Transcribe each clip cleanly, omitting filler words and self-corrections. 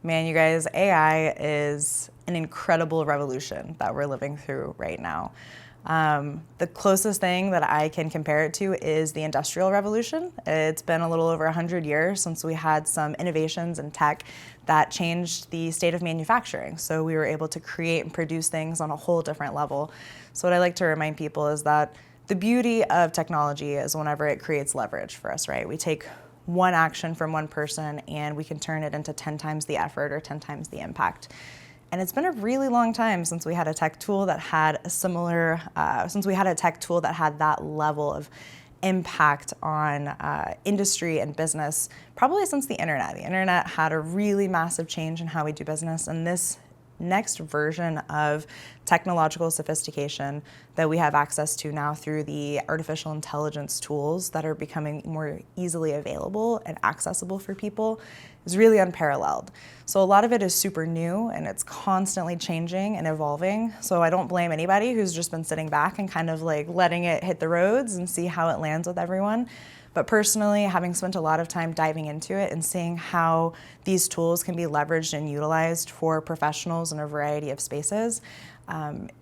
Man, you guys, AI is an incredible revolution that we're living through right now. The closest thing that I can compare it to is the Industrial Revolution. It's been a little over 100 years since we had some innovations in tech that changed the state of manufacturing. So we were able to create and produce things on a whole different level. So what I like to remind people is that the beauty of technology is whenever it creates leverage for us, right? We take one action from one person and we can turn it into 10 times the effort or 10 times the impact. And it's been a really long time since we had a tech tool that had a similar, since we had a tech tool that had that level of impact on industry and business, probably since the internet. The internet had a really massive change in how we do business, and this next version of technological sophistication that we have access to now through the artificial intelligence tools that are becoming more easily available and accessible for people is really unparalleled. So a lot of it is super new and it's constantly changing and evolving. So I don't blame anybody who's just been sitting back and kind of like letting it hit the roads and see how it lands with everyone. But personally, having spent a lot of time diving into it and seeing how these tools can be leveraged and utilized for professionals in a variety of spaces,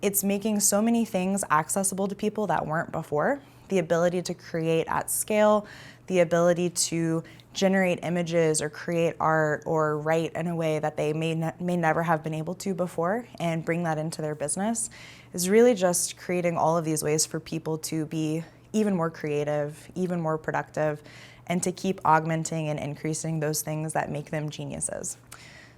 it's making so many things accessible to people that weren't before. The ability to create at scale, the ability to generate images or create art or write in a way that they may never have been able to before and bring that into their business is really just creating all of these ways for people to be even more creative, even more productive, and to keep augmenting and increasing those things that make them geniuses.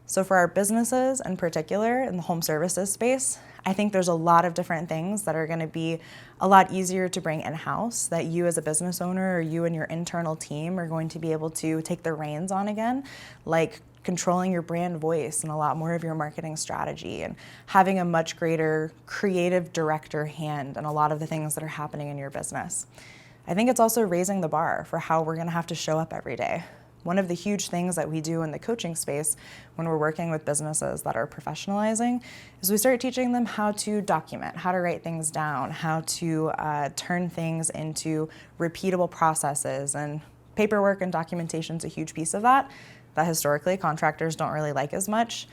So for our businesses in particular, in the home services space, I think there's a lot of different things that are going to be a lot easier to bring in-house that you as a business owner or you and your internal team are going to be able to take the reins on again, like controlling your brand voice and a lot more of your marketing strategy and having a much greater creative director hand in a lot of the things that are happening in your business. I think it's also raising the bar for how we're going to have to show up every day. One of the huge things that we do in the coaching space when we're working with businesses that are professionalizing is we start teaching them how to document, how to write things down, how to turn things into repeatable processes. And paperwork and documentation is a huge piece of that historically contractors don't really like as much.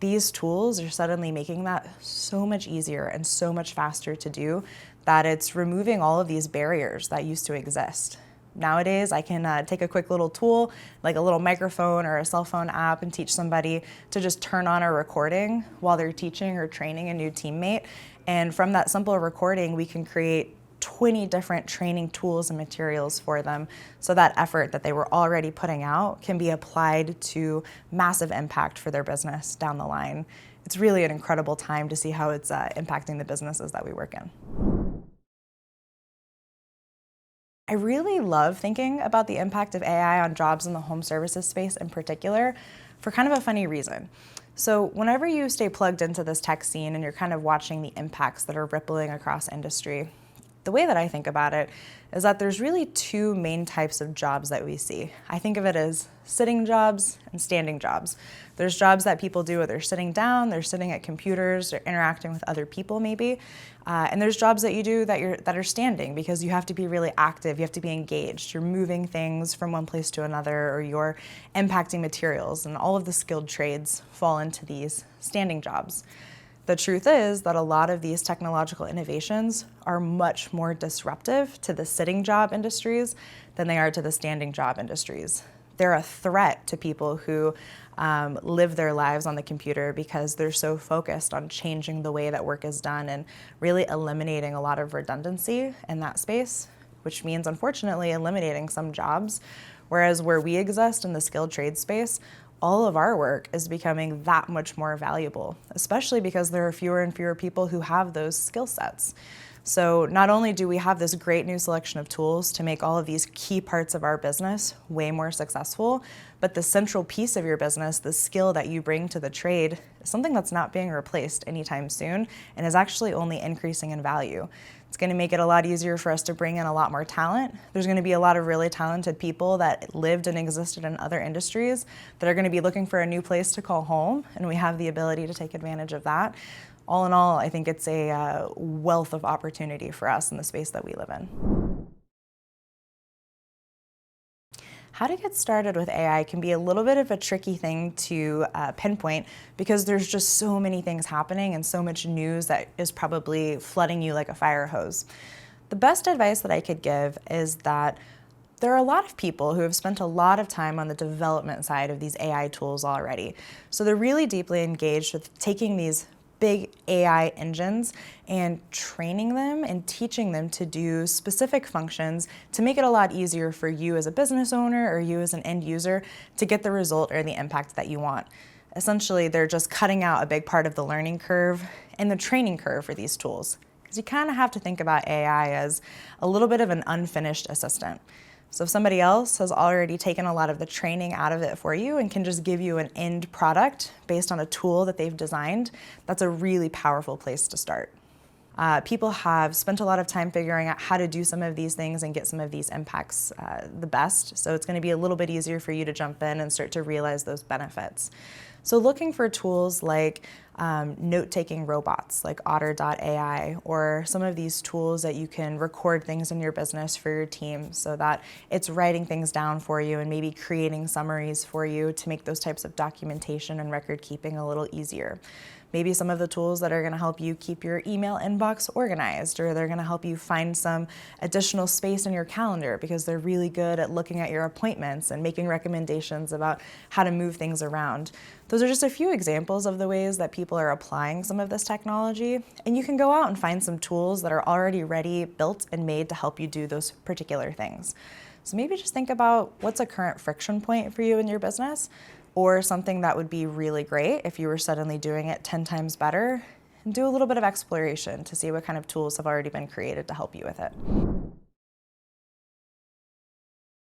These tools are suddenly making that so much easier and so much faster to do that it's removing all of these barriers that used to exist. Nowadays, I can take a quick little tool, like a little microphone or a cell phone app, and teach somebody to just turn on a recording while they're teaching or training a new teammate. And from that simple recording, we can create 20 different training tools and materials for them so that effort that they were already putting out can be applied to massive impact for their business down the line. It's really an incredible time to see how it's impacting the businesses that we work in. I really love thinking about the impact of AI on jobs in the home services space in particular for kind of a funny reason. So whenever you stay plugged into this tech scene and you're kind of watching the impacts that are rippling across industry, the way that I think about it is that there's really two main types of jobs that we see. I think of it as sitting jobs and standing jobs. There's jobs that people do where they're sitting down, they're sitting at computers, they're interacting with other people maybe. And there's jobs that you do that are standing because you have to be really active, you have to be engaged. You're moving things from one place to another or you're impacting materials, and all of the skilled trades fall into these standing jobs. The truth is that a lot of these technological innovations are much more disruptive to the sitting job industries than they are to the standing job industries. They're a threat to people who live their lives on the computer because they're so focused on changing the way that work is done and really eliminating a lot of redundancy in that space, which means unfortunately eliminating some jobs. Whereas where we exist in the skilled trade space, all of our work is becoming that much more valuable, especially because there are fewer and fewer people who have those skill sets. So not only do we have this great new selection of tools to make all of these key parts of our business way more successful, but the central piece of your business, the skill that you bring to the trade, is something that's not being replaced anytime soon and is actually only increasing in value. It's going to make it a lot easier for us to bring in a lot more talent. There's going to be a lot of really talented people that lived and existed in other industries that are going to be looking for a new place to call home, and we have the ability to take advantage of that. All in all, I think it's a wealth of opportunity for us in the space that we live in. How to get started with AI can be a little bit of a tricky thing to pinpoint because there's just so many things happening and so much news that is probably flooding you like a fire hose. The best advice that I could give is that there are a lot of people who have spent a lot of time on the development side of these AI tools already. So they're really deeply engaged with taking these big AI engines and training them and teaching them to do specific functions to make it a lot easier for you as a business owner or you as an end user to get the result or the impact that you want. Essentially, they're just cutting out a big part of the learning curve and the training curve for these tools. Because you kind of have to think about AI as a little bit of an unfinished assistant. So if somebody else has already taken a lot of the training out of it for you and can just give you an end product based on a tool that they've designed, that's a really powerful place to start. People have spent a lot of time figuring out how to do some of these things and get some of these impacts the best. So it's going to be a little bit easier for you to jump in and start to realize those benefits. So looking for tools like note-taking robots like Otter.ai, or some of these tools that you can record things in your business for your team so that it's writing things down for you and maybe creating summaries for you to make those types of documentation and record keeping a little easier. Maybe some of the tools that are going to help you keep your email inbox organized, or they're going to help you find some additional space in your calendar because they're really good at looking at your appointments and making recommendations about how to move things around. Those are just a few examples of the ways that people are applying some of this technology, and you can go out and find some tools that are already ready, built, and made to help you do those particular things. So maybe just think about what's a current friction point for you in your business, or something that would be really great if you were suddenly doing it 10 times better, and do a little bit of exploration to see what kind of tools have already been created to help you with it.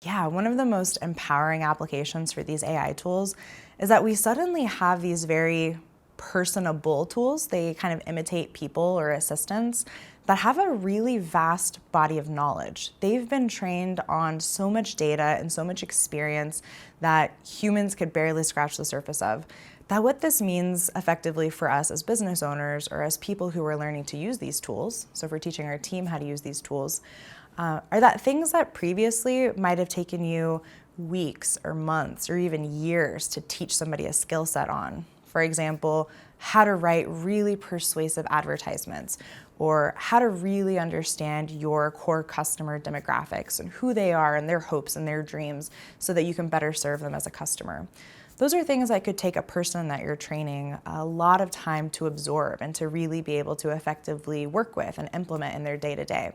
Yeah, one of the most empowering applications for these AI tools is that we suddenly have these very personable tools. They kind of imitate people or assistants that have a really vast body of knowledge. They've been trained on so much data and so much experience that humans could barely scratch the surface of. That what this means effectively for us as business owners or as people who are learning to use these tools, so if we're teaching our team how to use these tools, are that things that previously might have taken you weeks or months or even years to teach somebody a skill set on. For example, how to write really persuasive advertisements, or how to really understand your core customer demographics and who they are and their hopes and their dreams so that you can better serve them as a customer. Those are things that could take a person that you're training a lot of time to absorb and to really be able to effectively work with and implement in their day-to-day.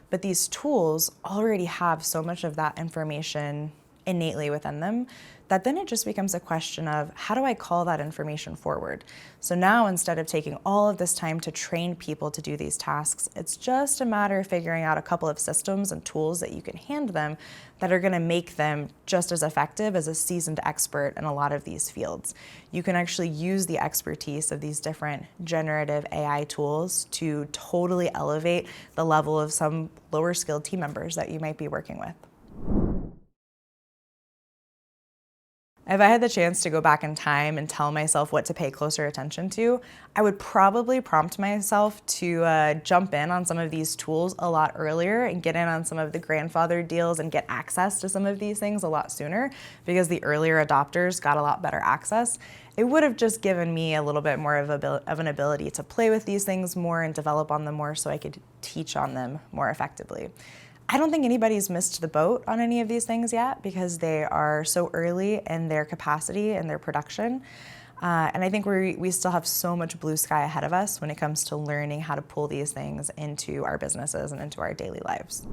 But these tools already have so much of that information innately within them that then it just becomes a question of how do I call that information forward? So now instead of taking all of this time to train people to do these tasks, it's just a matter of figuring out a couple of systems and tools that you can hand them that are going to make them just as effective as a seasoned expert in a lot of these fields. You can actually use the expertise of these different generative AI tools to totally elevate the level of some lower skilled team members that you might be working with. If I had the chance to go back in time and tell myself what to pay closer attention to, I would probably prompt myself to jump in on some of these tools a lot earlier and get in on some of the grandfathered deals and get access to some of these things a lot sooner, because the earlier adopters got a lot better access. It would have just given me a little bit more of an ability to play with these things more and develop on them more so I could teach on them more effectively. I don't think anybody's missed the boat on any of these things yet because they are so early in their capacity and their production. And I think we still have so much blue sky ahead of us when it comes to learning how to pull these things into our businesses and into our daily lives.